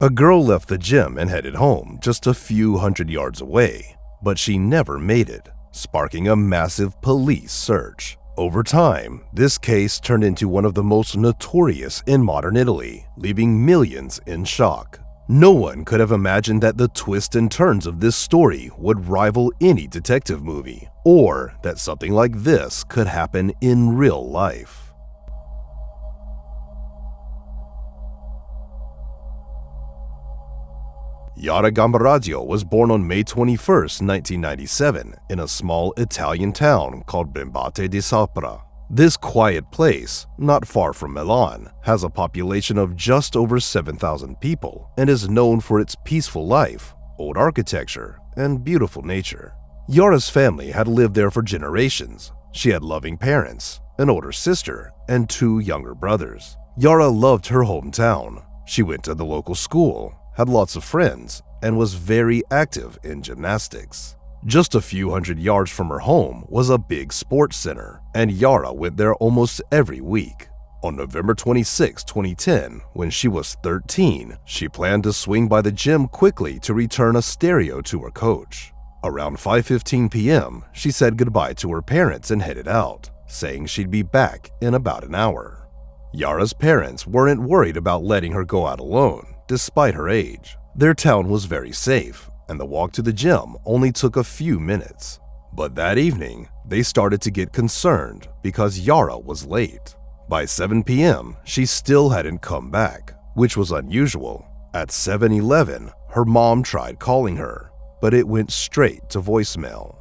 A girl left the gym and headed home just a few hundred yards away, but she never made it, sparking a massive police search. Over time, this case turned into one of the most notorious in modern Italy, leaving millions in shock. No one could have imagined that the twists and turns of this story would rival any detective movie, or that something like this could happen in real life. Yara Gambirasio was born on May 21, 1997, in a small Italian town called Brembate di Sopra. This quiet place, not far from Milan, has a population of just over 7,000 people and is known for its peaceful life, old architecture, and beautiful nature. Yara's family had lived there for generations. She had loving parents, an older sister, and 2 younger brothers. Yara loved her hometown. She went to the local school, had lots of friends, and was very active in gymnastics. Just a few hundred yards from her home was a big sports center, and Yara went there almost every week. On November 26, 2010, when she was 13, she planned to swing by the gym quickly to return a stereo to her coach. Around 5:15 p.m., she said goodbye to her parents and headed out, saying she'd be back in about an hour. Yara's parents weren't worried about letting her go out alone, despite her age. Their town was very safe, and the walk to the gym only took a few minutes. But that evening, they started to get concerned because Yara was late. By 7 p.m., she still hadn't come back, which was unusual. At 7:11, her mom tried calling her, but it went straight to voicemail.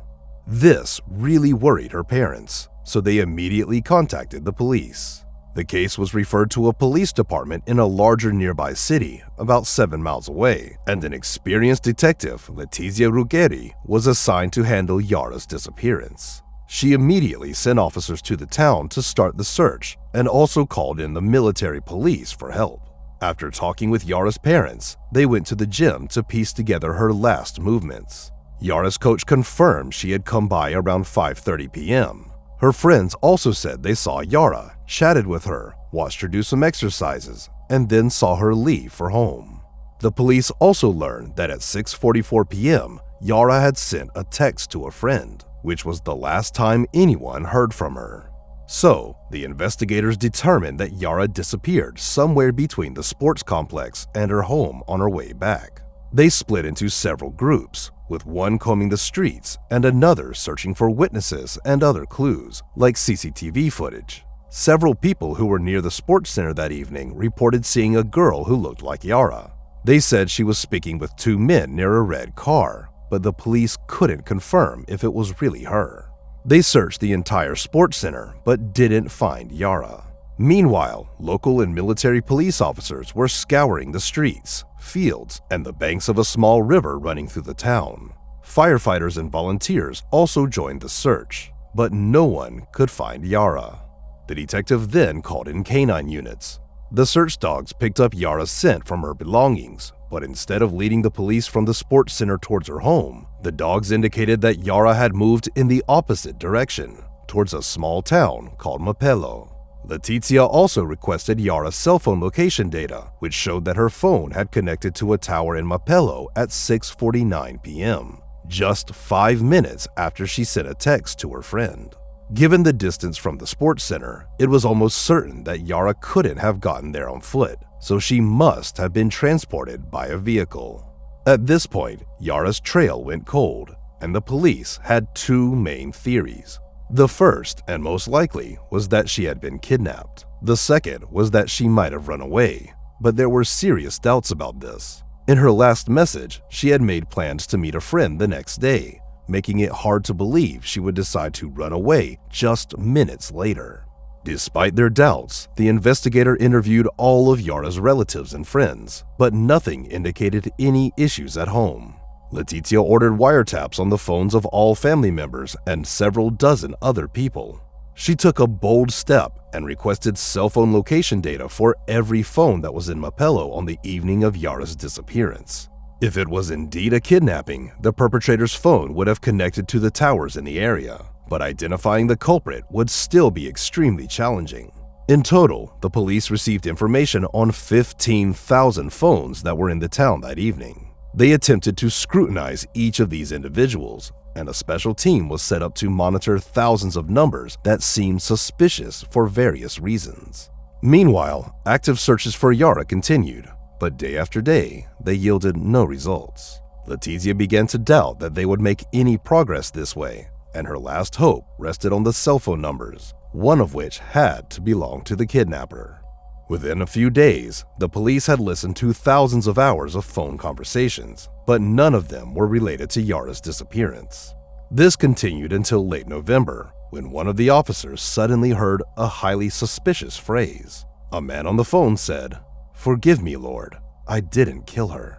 This really worried her parents, so they immediately contacted the police. The case was referred to a police department in a larger nearby city, about 7 miles away, and an experienced detective, Letizia Ruggeri, was assigned to handle Yara's disappearance. She immediately sent officers to the town to start the search and also called in the military police for help. After talking with Yara's parents, they went to the gym to piece together her last movements. Yara's coach confirmed she had come by around 5:30 p.m. Her friends also said they saw Yara, chatted with her, watched her do some exercises, and then saw her leave for home. The police also learned that at 6:44 p.m., Yara had sent a text to a friend, which was the last time anyone heard from her. So, the investigators determined that Yara disappeared somewhere between the sports complex and her home on her way back. They split into several groups, with one combing the streets and another searching for witnesses and other clues, like CCTV footage. Several people who were near the sports center that evening reported seeing a girl who looked like Yara. They said she was speaking with 2 men near a red car, but the police couldn't confirm if it was really her. They searched the entire sports center but didn't find Yara. Meanwhile, local and military police officers were scouring the streets, fields, and the banks of a small river running through the town. Firefighters and volunteers also joined the search, but no one could find Yara. The detective then called in canine units. The search dogs picked up Yara's scent from her belongings, but instead of leading the police from the sports center towards her home, the dogs indicated that Yara had moved in the opposite direction, towards a small town called Mapello. Letizia also requested Yara's cell phone location data, which showed that her phone had connected to a tower in Mapello at 6:49 p.m., just 5 minutes after she sent a text to her friend. Given the distance from the sports center, it was almost certain that Yara couldn't have gotten there on foot, so she must have been transported by a vehicle. At this point, Yara's trail went cold, and the police had 2 main theories. The first, and most likely, was that she had been kidnapped. The second was that she might have run away, but there were serious doubts about this. In her last message, she had made plans to meet a friend the next day, making it hard to believe she would decide to run away just minutes later. Despite their doubts, the investigator interviewed all of Yara's relatives and friends, but nothing indicated any issues at home. Letizia ordered wiretaps on the phones of all family members and several dozen other people. She took a bold step and requested cell phone location data for every phone that was in Mapello on the evening of Yara's disappearance. If it was indeed a kidnapping, the perpetrator's phone would have connected to the towers in the area, but identifying the culprit would still be extremely challenging. In total, the police received information on 15,000 phones that were in the town that evening. They attempted to scrutinize each of these individuals, and a special team was set up to monitor thousands of numbers that seemed suspicious for various reasons. Meanwhile, active searches for Yara continued, but day after day, they yielded no results. Letizia began to doubt that they would make any progress this way, and her last hope rested on the cell phone numbers, one of which had to belong to the kidnapper. Within a few days, the police had listened to thousands of hours of phone conversations, but none of them were related to Yara's disappearance. This continued until late November, when one of the officers suddenly heard a highly suspicious phrase. A man on the phone said, "Forgive me, Lord, I didn't kill her."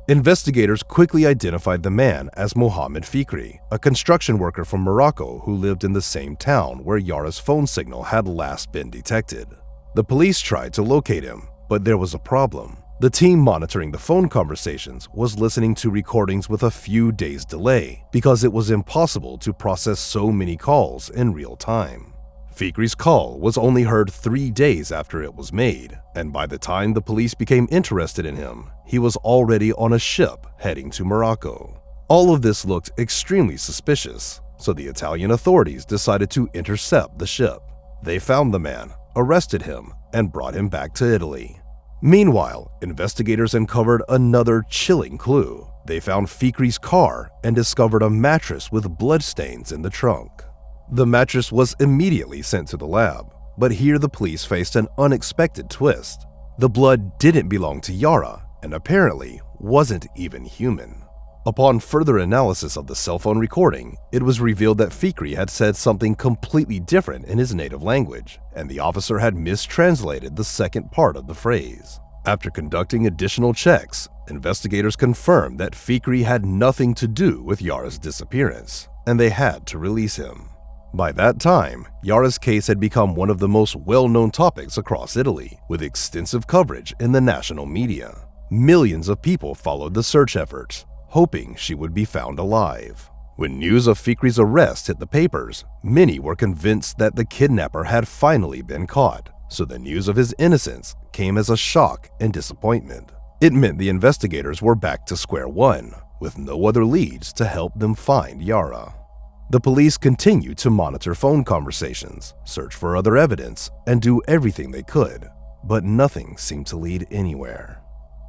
Investigators quickly identified the man as Mohammed Fikri, a construction worker from Morocco who lived in the same town where Yara's phone signal had last been detected. The police tried to locate him, but there was a problem. The team monitoring the phone conversations was listening to recordings with a few days' delay because it was impossible to process so many calls in real time. Fikri's call was only heard 3 days after it was made, and by the time the police became interested in him, he was already on a ship heading to Morocco. All of this looked extremely suspicious, so the Italian authorities decided to intercept the ship. They found the man, arrested him, and brought him back to Italy. Meanwhile, investigators uncovered another chilling clue. They found Fikri's car and discovered a mattress with bloodstains in the trunk. The mattress was immediately sent to the lab, but here the police faced an unexpected twist. The blood didn't belong to Yara and apparently wasn't even human. Upon further analysis of the cell phone recording, it was revealed that Fikri had said something completely different in his native language, and the officer had mistranslated the second part of the phrase. After conducting additional checks, investigators confirmed that Fikri had nothing to do with Yara's disappearance, and they had to release him. By that time, Yara's case had become one of the most well-known topics across Italy, with extensive coverage in the national media. Millions of people followed the search efforts, hoping she would be found alive. When news of Fikri's arrest hit the papers, many were convinced that the kidnapper had finally been caught, so the news of his innocence came as a shock and disappointment. It meant the investigators were back to square one, with no other leads to help them find Yara. The police continued to monitor phone conversations, search for other evidence, and do everything they could, but nothing seemed to lead anywhere.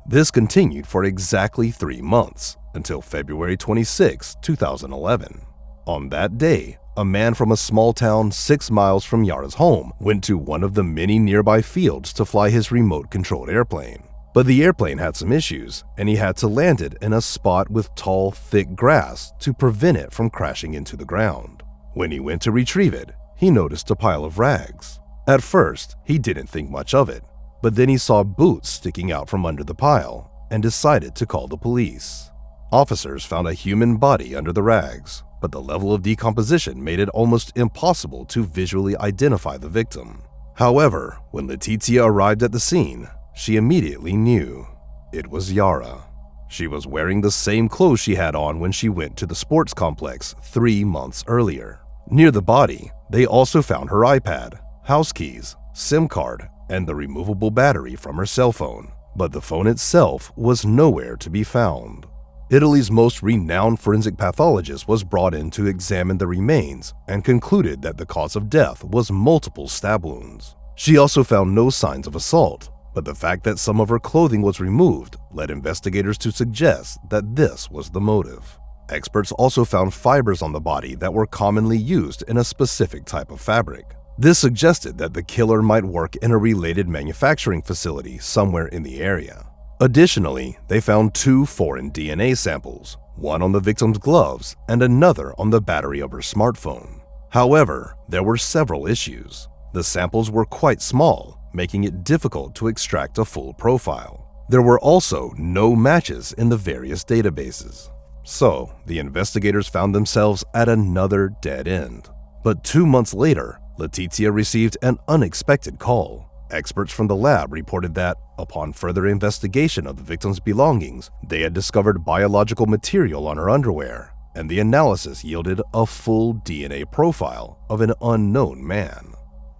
This continued for exactly 3 months, until February 26, 2011. On that day, a man from a small town 6 miles from Yara's home went to one of the many nearby fields to fly his remote-controlled airplane. But the airplane had some issues, and he had to land it in a spot with tall, thick grass to prevent it from crashing into the ground. When he went to retrieve it, he noticed a pile of rags. At first, he didn't think much of it, but then he saw boots sticking out from under the pile and decided to call the police. Officers found a human body under the rags, but the level of decomposition made it almost impossible to visually identify the victim. However, when Letizia arrived at the scene, she immediately knew. It was Yara. She was wearing the same clothes she had on when she went to the sports complex 3 months earlier. Near the body, they also found her iPad, house keys, SIM card, and the removable battery from her cell phone, but the phone itself was nowhere to be found. Italy's most renowned forensic pathologist was brought in to examine the remains and concluded that the cause of death was multiple stab wounds. She also found no signs of assault, but the fact that some of her clothing was removed led investigators to suggest that this was the motive. Experts also found fibers on the body that were commonly used in a specific type of fabric. This suggested that the killer might work in a related manufacturing facility somewhere in the area. Additionally, they found 2 foreign DNA samples, one on the victim's gloves and another on the battery of her smartphone. However, there were several issues. The samples were quite small, making it difficult to extract a full profile. There were also no matches in the various databases. So, the investigators found themselves at another dead end. But 2 months later, Letizia received an unexpected call. Experts from the lab reported that, upon further investigation of the victim's belongings, they had discovered biological material on her underwear, and the analysis yielded a full DNA profile of an unknown man.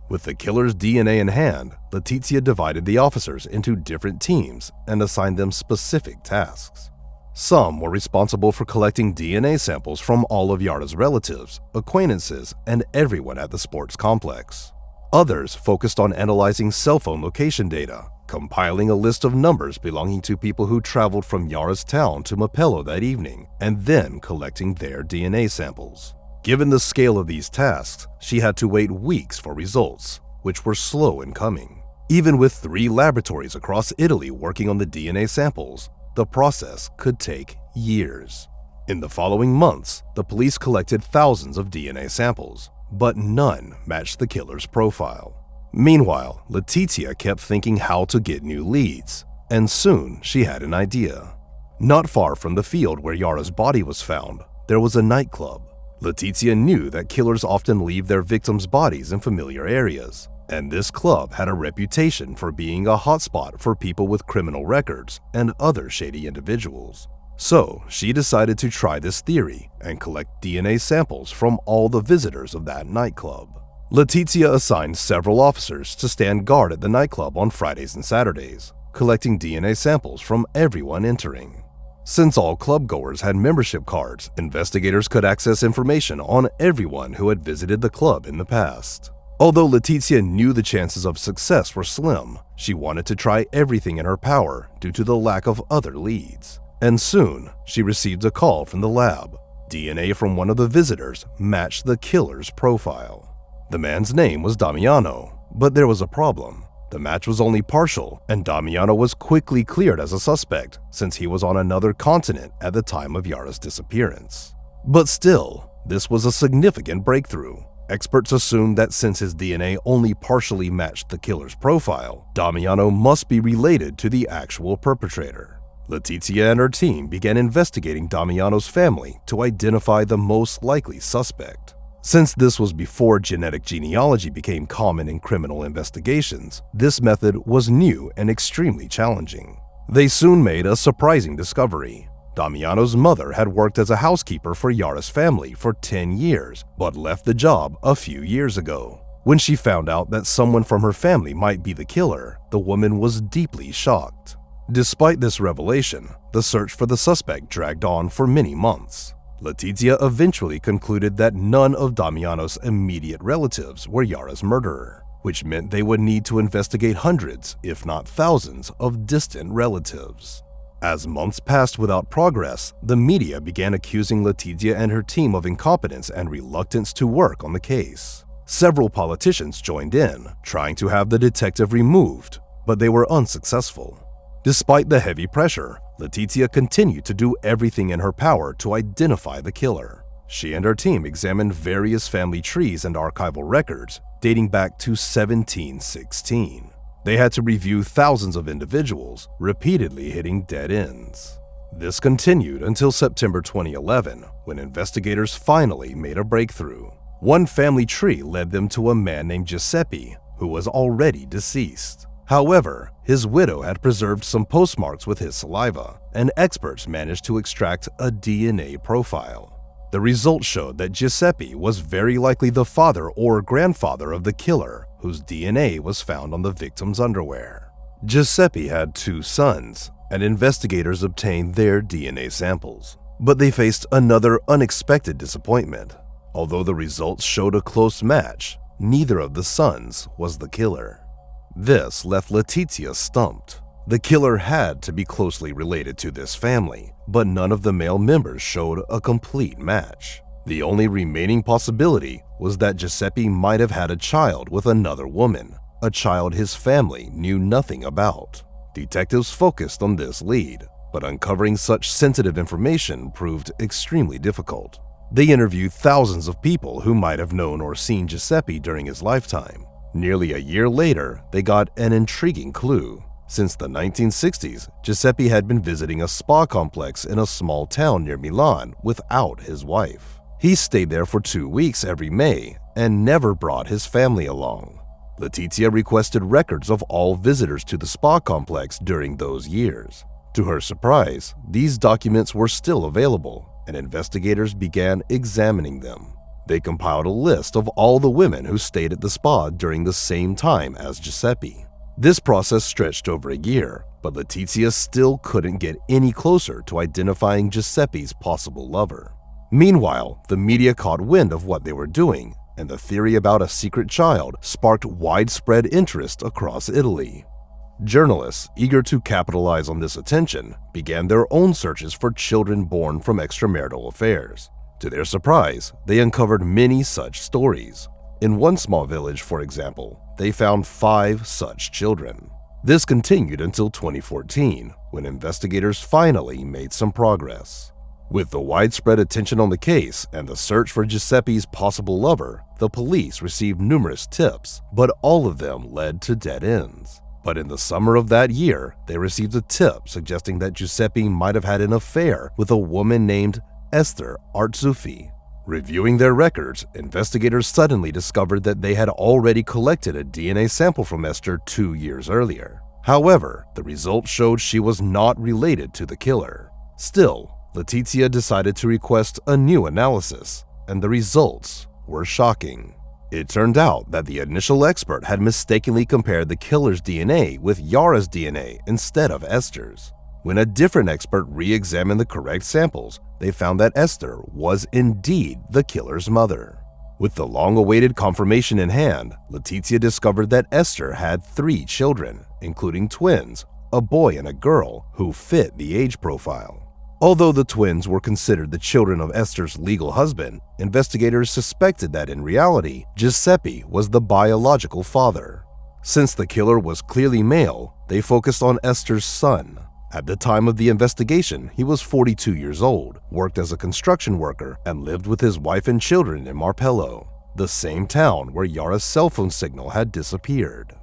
With the killer's DNA in hand, Letizia divided the officers into different teams and assigned them specific tasks. Some were responsible for collecting DNA samples from all of Yara's relatives, acquaintances, and everyone at the sports complex. Others focused on analyzing cell phone location data, compiling a list of numbers belonging to people who traveled from Yara's town to Mapello that evening, and then collecting their DNA samples. Given the scale of these tasks, she had to wait weeks for results, which were slow in coming. Even with 3 laboratories across Italy working on the DNA samples, the process could take years. In the following months, the police collected thousands of DNA samples, but none matched the killer's profile. Meanwhile, Letizia kept thinking how to get new leads, and soon she had an idea. Not far from the field where Yara's body was found, there was a nightclub. Letizia knew that killers often leave their victims' bodies in familiar areas, and this club had a reputation for being a hotspot for people with criminal records and other shady individuals. So she decided to try this theory and collect DNA samples from all the visitors of that nightclub. Letizia assigned several officers to stand guard at the nightclub on Fridays and Saturdays, collecting DNA samples from everyone entering. Since all clubgoers had membership cards, investigators could access information on everyone who had visited the club in the past. Although Letizia knew the chances of success were slim, she wanted to try everything in her power due to the lack of other leads. And soon, she received a call from the lab. DNA from one of the visitors matched the killer's profile. The man's name was Damiano, but there was a problem. The match was only partial, and Damiano was quickly cleared as a suspect since he was on another continent at the time of Yara's disappearance. But still, this was a significant breakthrough. Experts assumed that since his DNA only partially matched the killer's profile, Damiano must be related to the actual perpetrator. Letizia and her team began investigating Damiano's family to identify the most likely suspect. Since this was before genetic genealogy became common in criminal investigations, this method was new and extremely challenging. They soon made a surprising discovery. Damiano's mother had worked as a housekeeper for Yara's family for 10 years, but left the job a few years ago. When she found out that someone from her family might be the killer, the woman was deeply shocked. Despite this revelation, the search for the suspect dragged on for many months. Letizia eventually concluded that none of Damiano's immediate relatives were Yara's murderer, which meant they would need to investigate hundreds, if not thousands, of distant relatives. As months passed without progress, the media began accusing Letizia and her team of incompetence and reluctance to work on the case. Several politicians joined in, trying to have the detective removed, but they were unsuccessful. Despite the heavy pressure, Letizia continued to do everything in her power to identify the killer. She and her team examined various family trees and archival records dating back to 1716. They had to review thousands of individuals, repeatedly hitting dead ends. This continued until September 2011, when investigators finally made a breakthrough. One family tree led them to a man named Giuseppe, who was already deceased. However, his widow had preserved some postmarks with his saliva, and experts managed to extract a DNA profile. The results showed that Giuseppe was very likely the father or grandfather of the killer, whose DNA was found on the victim's underwear. Giuseppe had 2 sons, and investigators obtained their DNA samples. But they faced another unexpected disappointment. Although the results showed a close match, neither of the sons was the killer. This left Letizia stumped. The killer had to be closely related to this family, but none of the male members showed a complete match. The only remaining possibility was that Giuseppe might have had a child with another woman, a child his family knew nothing about. Detectives focused on this lead, but uncovering such sensitive information proved extremely difficult. They interviewed thousands of people who might have known or seen Giuseppe during his lifetime. Nearly a year later, they got an intriguing clue. Since the 1960s, Giuseppe had been visiting a spa complex in a small town near Milan without his wife. He stayed there for 2 weeks every May and never brought his family along. Letizia requested records of all visitors to the spa complex during those years. To her surprise, these documents were still available, and investigators began examining them. They compiled a list of all the women who stayed at the spa during the same time as Giuseppe. This process stretched over a year, but Letizia still couldn't get any closer to identifying Giuseppe's possible lover. Meanwhile, the media caught wind of what they were doing, and the theory about a secret child sparked widespread interest across Italy. Journalists, eager to capitalize on this attention, began their own searches for children born from extramarital affairs. To their surprise, they uncovered many such stories. In one small village, for example, they found 5 such children. This continued until 2014, when investigators finally made some progress. With the widespread attention on the case and the search for Giuseppe's possible lover, the police received numerous tips, but all of them led to dead ends. But in the summer of that year, they received a tip suggesting that Giuseppe might have had an affair with a woman named Esther Artzuffi. Reviewing their records, investigators suddenly discovered that they had already collected a DNA sample from Esther 2 years earlier. However, the results showed she was not related to the killer. Still, Letizia decided to request a new analysis, and the results were shocking. It turned out that the initial expert had mistakenly compared the killer's DNA with Yara's DNA instead of Esther's. When a different expert re-examined the correct samples, they found that Esther was indeed the killer's mother. With the long-awaited confirmation in hand, Letizia discovered that Esther had 3 children, including twins, a boy and a girl, who fit the age profile. Although the twins were considered the children of Esther's legal husband, investigators suspected that in reality, Giuseppe was the biological father. Since the killer was clearly male, they focused on Esther's son. At the time of the investigation, he was 42 years old, worked as a construction worker, and lived with his wife and children in Marpello, the same town where Yara's cell phone signal had disappeared.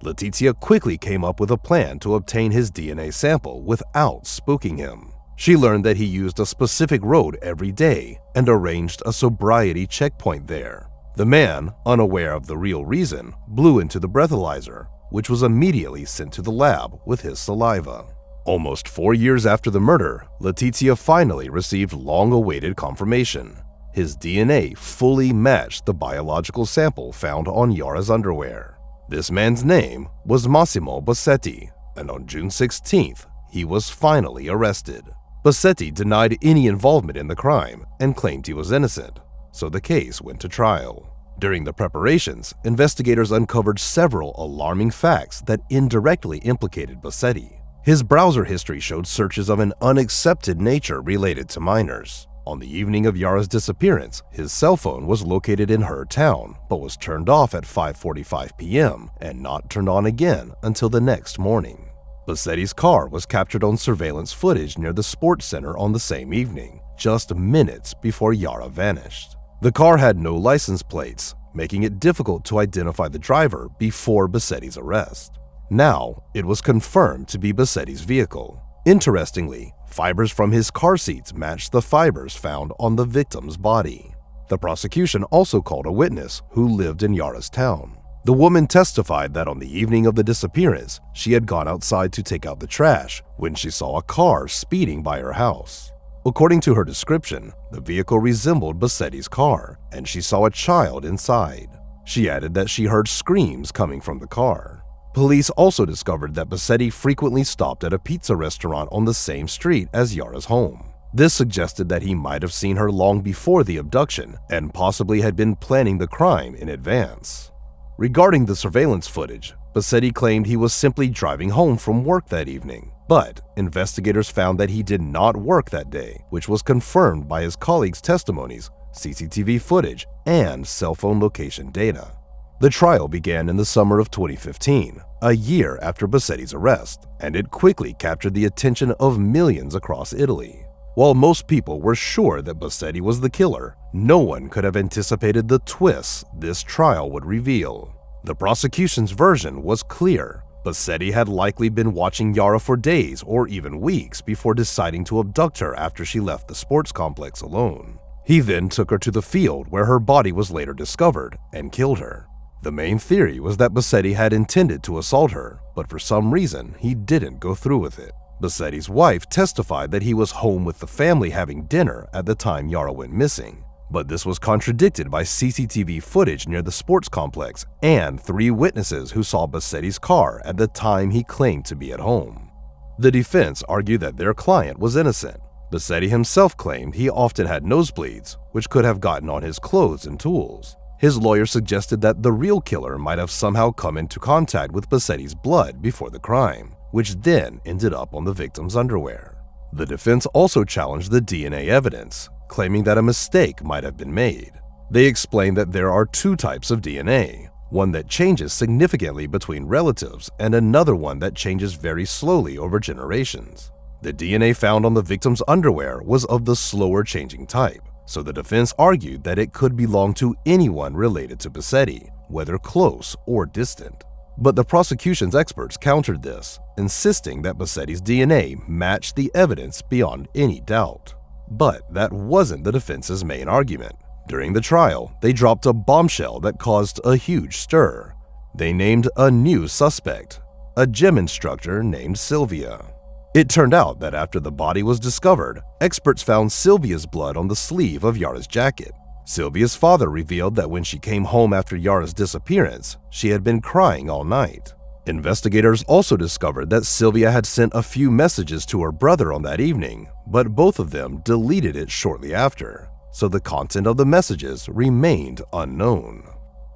Letizia quickly came up with a plan to obtain his DNA sample without spooking him. She learned that he used a specific road every day and arranged a sobriety checkpoint there. The man, unaware of the real reason, blew into the breathalyzer, which was immediately sent to the lab with his saliva. Almost 4 years after the murder, Letizia finally received long-awaited confirmation. His DNA fully matched the biological sample found on Yara's underwear. This man's name was Massimo Bassetti, and on June 16th, he was finally arrested. Bassetti denied any involvement in the crime and claimed he was innocent, so the case went to trial. During the preparations, investigators uncovered several alarming facts that indirectly implicated Bassetti. His browser history showed searches of an unaccepted nature related to minors. On the evening of Yara's disappearance, his cell phone was located in her town, but was turned off at 5:45 p.m. and not turned on again until the next morning. Bassetti's car was captured on surveillance footage near the sports center on the same evening, just minutes before Yara vanished. The car had no license plates, making it difficult to identify the driver before Bassetti's arrest. Now, it was confirmed to be Bassetti's vehicle. Interestingly, fibers from his car seats matched the fibers found on the victim's body. The prosecution also called a witness who lived in Yara's town. The woman testified that on the evening of the disappearance, she had gone outside to take out the trash when she saw a car speeding by her house. According to her description, the vehicle resembled Bassetti's car, and she saw a child inside. She added that she heard screams coming from the car. Police also discovered that Bassetti frequently stopped at a pizza restaurant on the same street as Yara's home. This suggested that he might have seen her long before the abduction and possibly had been planning the crime in advance. Regarding the surveillance footage, Bassetti claimed he was simply driving home from work that evening, but investigators found that he did not work that day, which was confirmed by his colleagues' testimonies, CCTV footage, and cell phone location data. The trial began in the summer of 2015, a year after Bassetti's arrest, and it quickly captured the attention of millions across Italy. While most people were sure that Bassetti was the killer, no one could have anticipated the twists this trial would reveal. The prosecution's version was clear. Bassetti had likely been watching Yara for days or even weeks before deciding to abduct her after she left the sports complex alone. He then took her to the field where her body was later discovered and killed her. The main theory was that Bassetti had intended to assault her, but for some reason he didn't go through with it. Bassetti's wife testified that he was home with the family having dinner at the time Yara went missing, But this was contradicted by CCTV footage near the sports complex and 3 witnesses who saw Bassetti's car at the time he claimed to be at home. The defense argued that their client was innocent. Bassetti himself claimed he often had nosebleeds, which could have gotten on his clothes and tools. His lawyer suggested that the real killer might have somehow come into contact with Bassetti's blood before the crime, which then ended up on the victim's underwear. The defense also challenged the DNA evidence, claiming that a mistake might have been made. They explained that there are 2 types of DNA, one that changes significantly between relatives and another one that changes very slowly over generations. The DNA found on the victim's underwear was of the slower changing type, so the defense argued that it could belong to anyone related to Bassetti, whether close or distant. But the prosecution's experts countered this, insisting that Bassetti's DNA matched the evidence beyond any doubt. But that wasn't the defense's main argument. During the trial, they dropped a bombshell that caused a huge stir. They named a new suspect, a gym instructor named Sylvia. It turned out that after the body was discovered, experts found Sylvia's blood on the sleeve of Yara's jacket. Sylvia's father revealed that when she came home after Yara's disappearance, she had been crying all night. Investigators also discovered that Sylvia had sent a few messages to her brother on that evening, but both of them deleted it shortly after, so the content of the messages remained unknown.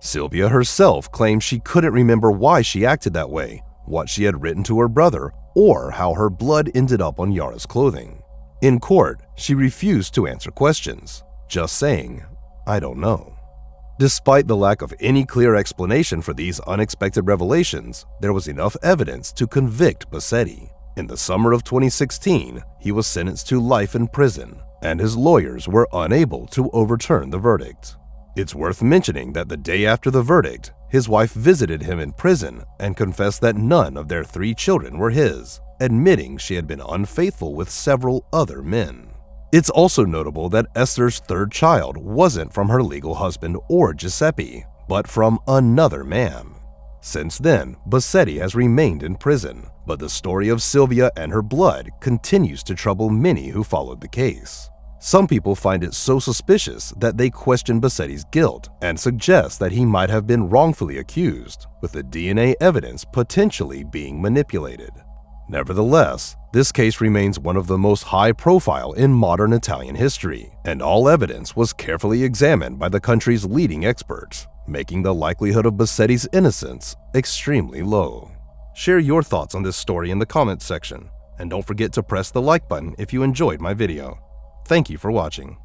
Sylvia herself claimed she couldn't remember why she acted that way, what she had written to her brother, or how her blood ended up on Yara's clothing. In court, she refused to answer questions, just saying, "I don't know." Despite the lack of any clear explanation for these unexpected revelations, there was enough evidence to convict Bassetti. In the summer of 2016, he was sentenced to life in prison, and his lawyers were unable to overturn the verdict. It's worth mentioning that the day after the verdict, his wife visited him in prison and confessed that none of their 3 children were his, admitting she had been unfaithful with several other men. It's also notable that Esther's 3rd child wasn't from her legal husband or Giuseppe, but from another man. Since then, Bassetti has remained in prison, but the story of Sylvia and her blood continues to trouble many who followed the case. Some people find it so suspicious that they question Bassetti's guilt and suggest that he might have been wrongfully accused, with the DNA evidence potentially being manipulated. Nevertheless, this case remains one of the most high-profile in modern Italian history, and all evidence was carefully examined by the country's leading experts, making the likelihood of Bassetti's innocence extremely low. Share your thoughts on this story in the comments section, and don't forget to press the like button if you enjoyed my video. Thank you for watching.